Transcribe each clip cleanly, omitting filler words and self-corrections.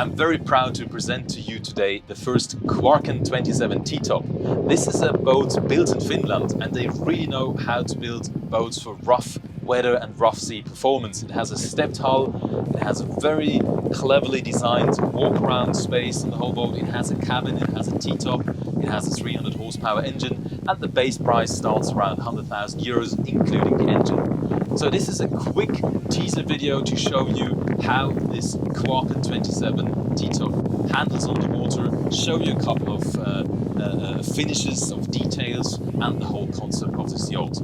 I'm very proud to present to you today the first Quarken 27 T-Top. This is a boat built in Finland, and they really know how to build boats for rough weather and rough sea performance. It has a stepped hull, it has a very cleverly designed walk-around space in the whole boat, it has a cabin, it has a T-Top, it has a 300 horsepower engine, and the base price starts around 100,000 euros, including the engine. So this is a quick teaser video to show you how this Quarken 27 T-Top handles on the water, show you a couple of finishes of details and the whole concept of this yacht.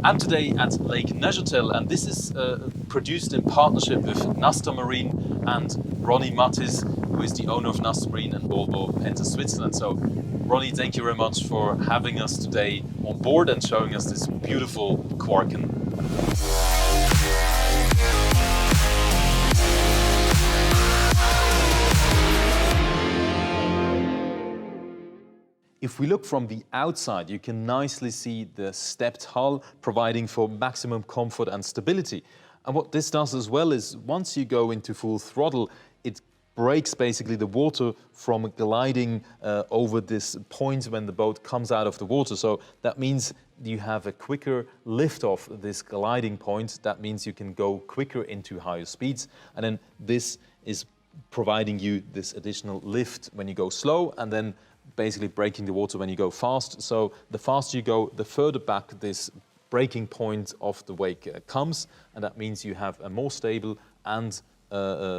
I'm today at Lake Neuchâtel, and this is produced in partnership with Nasta Marine and Ronnie Mattis, who is the owner of Nasta Marine and Volvo Penta Switzerland. So Ronnie, thank you very much for having us today on board and showing us this beautiful Quarken. If we look from the outside, you can nicely see the stepped hull, providing for maximum comfort and stability. And what this does as well is, once you go into full throttle, it breaks basically the water from gliding over this point when the boat comes out of the water. So that means you have a quicker lift off this gliding point. That means you can go quicker into higher speeds. And then this is providing you this additional lift when you go slow, and then basically breaking the water when you go fast. So the faster you go, the further back this breaking point of the wake comes, and that means you have a more stable and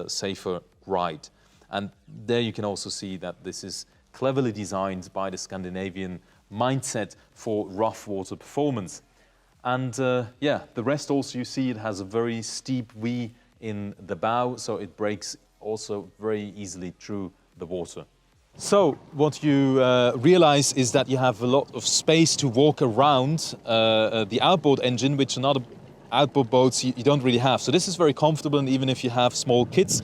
safer ride. And there you can also see that this is cleverly designed by the Scandinavian mindset for rough water performance. And yeah, the rest also, you see it has a very steep V in the bow, so it breaks also very easily through the water. So what you realize is that you have a lot of space to walk around the outboard engine, which in other outboard boats you don't really have. So this is very comfortable, and even if you have small kids,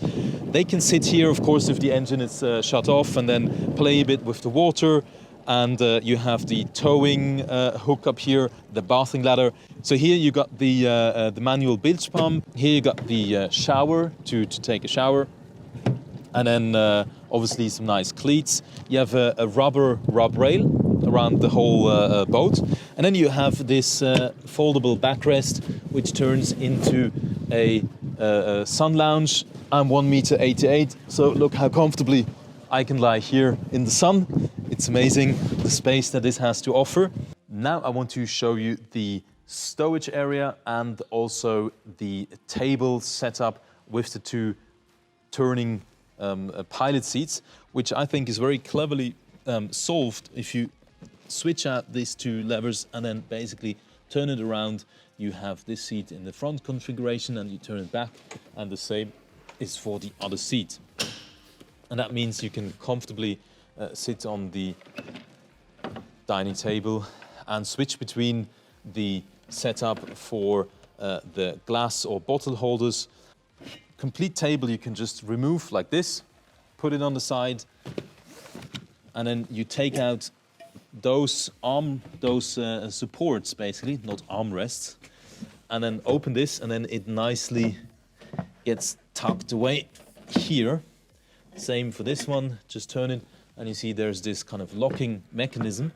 they can sit here, of course, if the engine is shut off, and then play a bit with the water. And you have the towing hook up here, the bathing ladder. So here you got the manual bilge pump. Here you got the shower to take a shower. And then obviously some nice cleats. You have a rubber rub rail around the whole boat. And then you have this foldable backrest, which turns into a sun lounge. I'm 1.88 meters, so look how comfortably I can lie here in the sun. It's amazing the space that this has to offer. Now I want to show you the stowage area and also the table setup with the two turning pilot seats, which I think is very cleverly solved. If you switch out these two levers and then basically turn it around, you have this seat in the front configuration, and you turn it back, and the same is for the other seat. And that means you can comfortably sit on the dining table and switch between the setup for the glass or bottle holders. Complete table you can just remove like this, put it on the side, and then you take out those supports, basically, not armrests, and then open this, and then it nicely gets tucked away here. Same for this one, just turn it, and you see there's this kind of locking mechanism.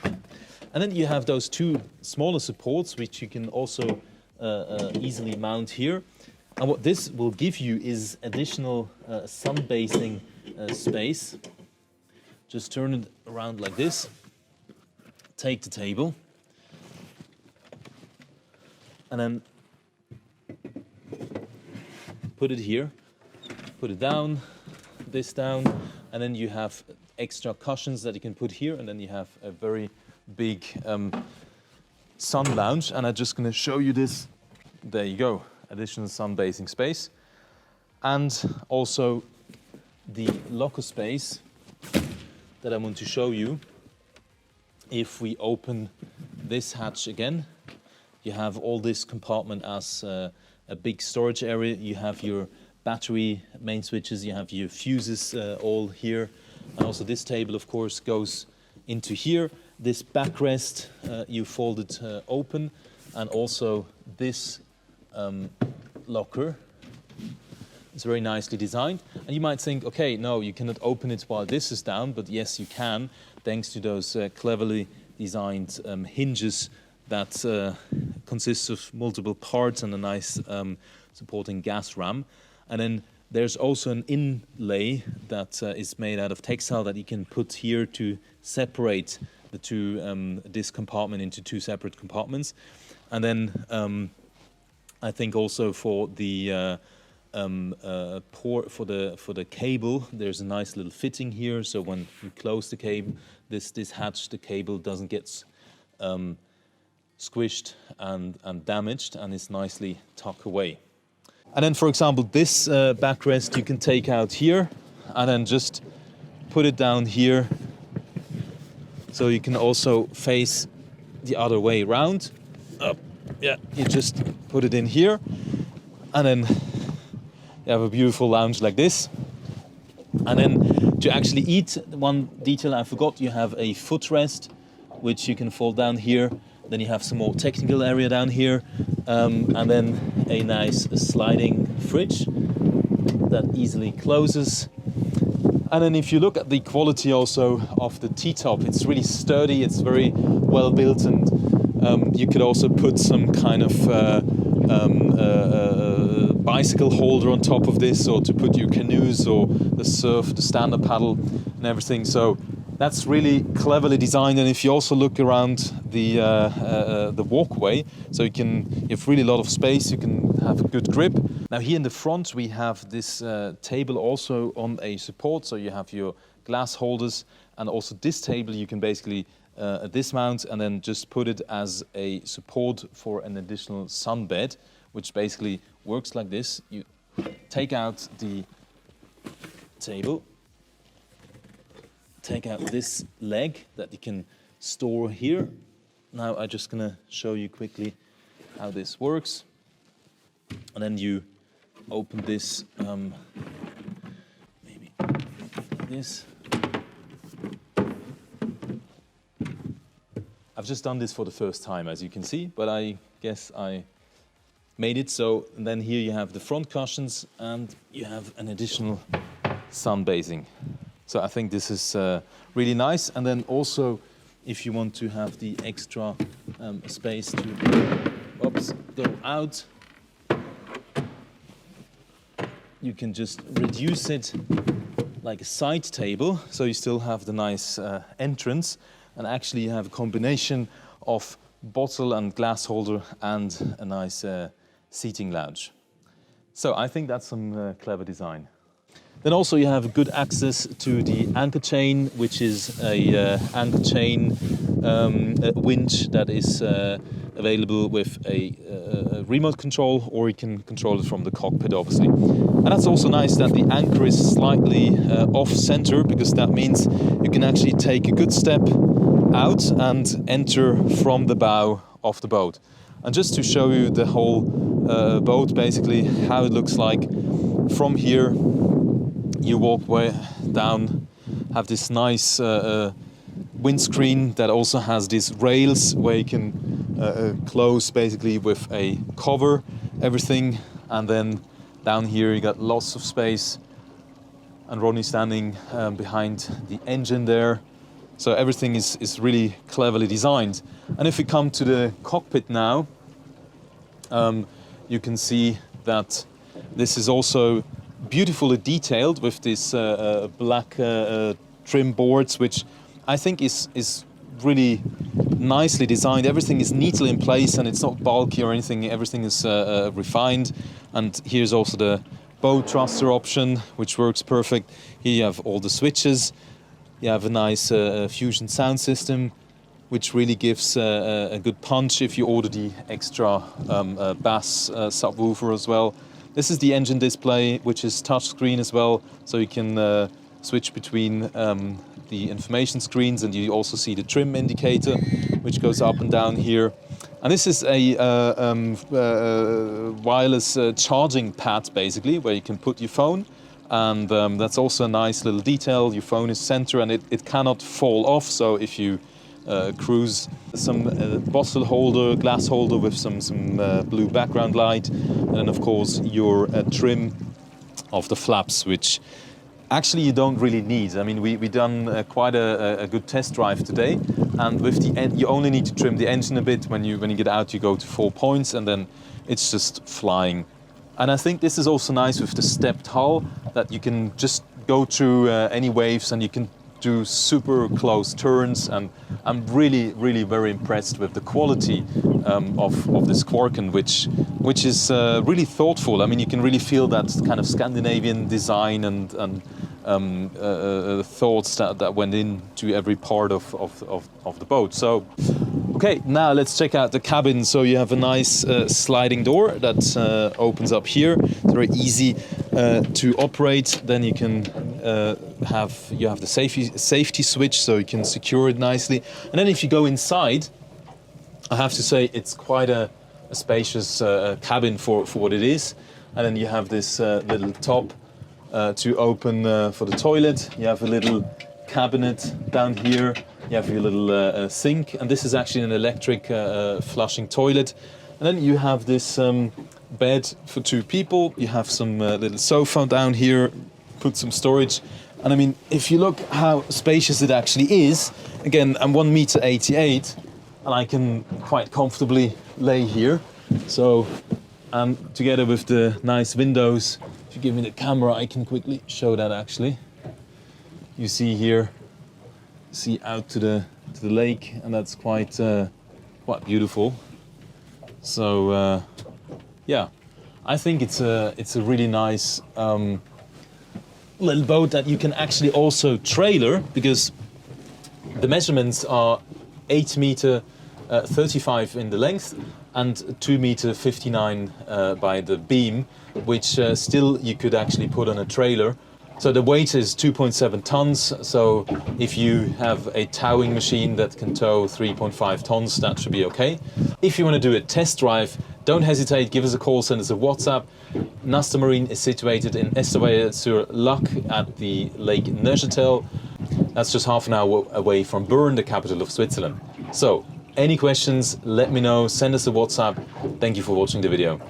And then you have those two smaller supports, which you can also easily mount here. And what this will give you is additional sun-basing space. Just turn it around like this, take the table, and then put it here, put it down, this down, and then you have extra cushions that you can put here, and then you have a very big sun lounge. And I'm just going to show you this. There you go. Additional sun-basing space, and also the locker space that I want to show you. If we open this hatch again, you have all this compartment as a big storage area. You have your battery main switches, you have your fuses all here, and also this table, of course, goes into here. This backrest you fold it open, and also this locker It's very nicely designed. And you might think, okay, no, you cannot open it while this is down, but yes, you can, thanks to those cleverly designed hinges that consist of multiple parts and a nice supporting gas ram. And then there's also an inlay that is made out of textile that you can put here to separate the two, this compartment into two separate compartments. And then I think also for the port for the cable, there's a nice little fitting here. So when you close the cable, this hatch, the cable doesn't get squished and damaged, and it's nicely tucked away. And then, for example, this backrest you can take out here and then just put it down here. So you can also face the other way around. Up, yeah, you just put it in here, and then you have a beautiful lounge like this. And then to actually eat, one detail I forgot, you have a footrest, which you can fold down here. Then you have some more technical area down here, and then a nice sliding fridge that easily closes. And then if you look at the quality also of the T-top, it's really sturdy, it's very well built, and you could also put some kind of bicycle holder on top of this, or to put your canoes or the surf, the stand-up paddle and everything. So that's really cleverly designed. And if you also look around the walkway, so you have really a lot of space, you can have a good grip. Now here in the front we have this table also on a support, so you have your glass holders, and also this table you can basically dismount and then just put it as a support for an additional sunbed, which basically works like this. You take out the table, take out this leg that you can store here. Now I'm just gonna show you quickly how this works. And then you open this, maybe like this. I've just done this for the first time, as you can see, but I guess I made it. So, and then here you have the front cushions, and you have an additional sunbathing. So I think this is really nice. And then also, if you want to have the extra space to go out, you can just reduce it like a side table, so you still have the nice entrance, and actually you have a combination of bottle and glass holder and a nice seating lounge. So I think that's some clever design. Then also you have good access to the anchor chain, which is a anchor chain winch that is available with a remote control, or you can control it from the cockpit, obviously. And that's also nice that the anchor is slightly off center, because that means you can actually take a good step out and enter from the bow of the boat. And just to show you the whole boat, basically how it looks like from here, you walk way down, have this nice windscreen that also has these rails where you can close basically with a cover everything, and then down here you got lots of space, and Ronnie standing behind the engine there. So everything is really cleverly designed. And if we come to the cockpit now, you can see that this is also beautifully detailed with this black trim boards, which I think is really nicely designed. Everything is neatly in place, and it's not bulky or anything. Everything is refined. And here's also the bow thruster option, which works perfect. Here you have all the switches. You have a nice fusion sound system, which really gives a good punch if you order the extra bass subwoofer as well. This is the engine display, which is touchscreen as well, so you can switch between the information screens, and you also see the trim indicator, which goes up and down here. And this is a wireless charging pad, basically, where you can put your phone. And that's also a nice little detail. Your phone is center, and it cannot fall off. So if you cruise, some bottle holder, glass holder with some blue background light, and of course your trim of the flaps, which actually you don't really need. I mean, we done quite a good test drive today, and with the you only need to trim the engine a bit. When you get out, you go to 4 points, and then it's just flying. And I think this is also nice with the stepped hull, that you can just go through any waves, and you can do super close turns. And I'm really very impressed with the quality of this Quarken, which is really thoughtful. I mean, you can really feel that kind of Scandinavian design and thoughts that went into every part of the boat. So, okay, now let's check out the cabin. So you have a nice sliding door that opens up here. It's very easy to operate. Then you can have the safety switch, so you can secure it nicely. And then if you go inside, I have to say it's quite a spacious cabin for what it is. And then you have this little top to open for the toilet. You have a little cabinet down here. You have your little sink, and this is actually an electric flushing toilet. And then you have this bed for 2 people. You have some little sofa down here, put some storage. And I mean, if you look how spacious it actually is, again, I'm 1.88 meters, and I can quite comfortably lay here. So, together with the nice windows, if you give me the camera, I can quickly show that actually. You see here, see out to the lake, and that's quite beautiful. So yeah, I think it's a really nice little boat that you can actually also trailer, because the measurements are 8 meter 35 in the length and 2 meter 59 by the beam, which still you could actually put on a trailer. So the weight is 2.7 tons. So if you have a towing machine that can tow 3.5 tons, that should be okay. If you want to do a test drive, don't hesitate, give us a call, send us a WhatsApp. Nasta Marine is situated in Estavayer-sur-Lac at the Lake Neuchâtel. That's just half an hour away from Bern, the capital of Switzerland. So, any questions, let me know, send us a WhatsApp. Thank you for watching the video.